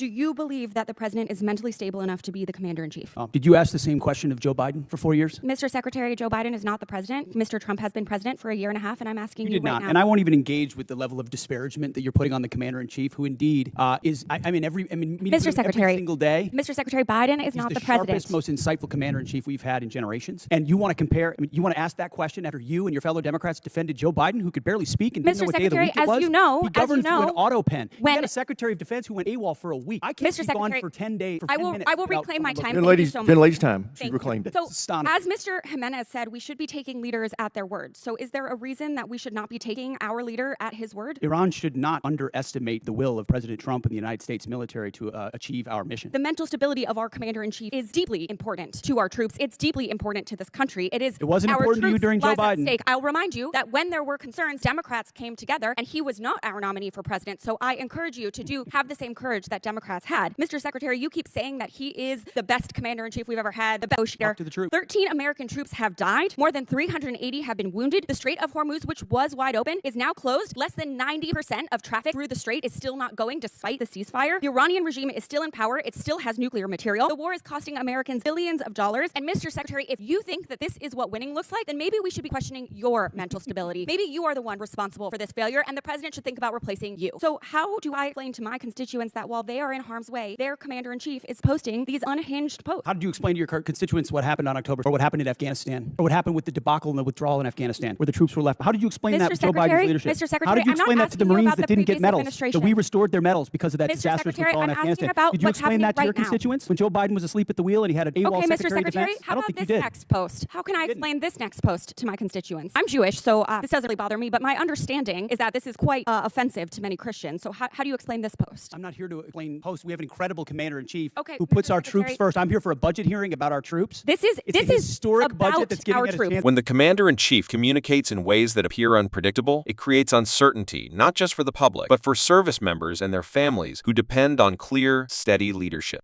Do you believe that the president is mentally stable enough to be the commander-in-chief? Did you ask the same question of Joe Biden for 4 years? Mr. Secretary, Joe Biden is not the president. Mr. Trump has been president for a year and a half, and I'm asking you did right not, now. and I won't even engage with the level of disparagement that you're putting on the commander-in-chief, who indeed meeting Mr. Secretary, every single day. Mr. Secretary, Biden is not the president. He's the sharpest, most insightful commander-in-chief we've had in generations. And you want to compare? You want to ask that question after you and your fellow Democrats defended Joe Biden, who could barely speak and didn't know what day of the week it was? As you know, he governed through an auto pen. You got a Secretary of Defense who went AWOL for a week. I can't be gone for 10 days. I will reclaim my time. Ladies' time. She reclaimed it. So, as Mr. Jimenez said, we should be taking leaders at their word. So, is there a reason that we should not be taking our leader at his word? Iran should not underestimate the will of President Trump and the United States military to achieve our mission. The mental stability of our commander-in-chief is deeply important to our troops. It's deeply important to this country. It wasn't important to you during Joe Biden. I'll remind you that when there were concerns, Democrats came together, and he was not our nominee for president. So I encourage you to have the same courage that Democrats had. Mr. Secretary, you keep saying that he is the best commander-in-chief we've ever had. Talk to the truth. 13 American troops have died. More than 380 have been wounded. The Strait of Hormuz, which was wide open, is now closed. Less than 90% of traffic through the strait is still not going despite the ceasefire. The Iranian regime is still in power. It still has nuclear material. The war is costing Americans billions of dollars. And Mr. Secretary, if you think that this is what winning looks like, then maybe we should be questioning your mental stability. Maybe you are the one responsible for this failure, and the president should think about replacing you. So how do I explain to my constituents that while they are in harm's way, their commander-in-chief is posting these unhinged posts? How did you explain to your constituents what happened on October, or what happened in Afghanistan, or what happened with the debacle and the withdrawal in Afghanistan, where the troops were left? How did you explain that with Joe Biden's leadership? Mr. Secretary, how did you explain that to the Marines that didn't get medals? That we restored their medals because of that disastrous withdrawal in Afghanistan. Did you explain that to your constituents when Joe Biden was asleep at the wheel and he had an AWOL Secretary of Defense? How about this next post? How can I explain this next post to my constituents? I'm Jewish, so this doesn't really bother me, but my understanding is that this is quite offensive to many Christians. So how do you explain this post? I'm not here to explain posts. We have an incredible commander-in-chief who Mr. puts our troops first. I'm here for a budget hearing about our troops. This is a historic budget that's giving us a chance. When the commander-in-chief communicates in ways that appear unpredictable, it creates uncertainty, not just for the public, but for service members and their families who depend on clear, steady leadership.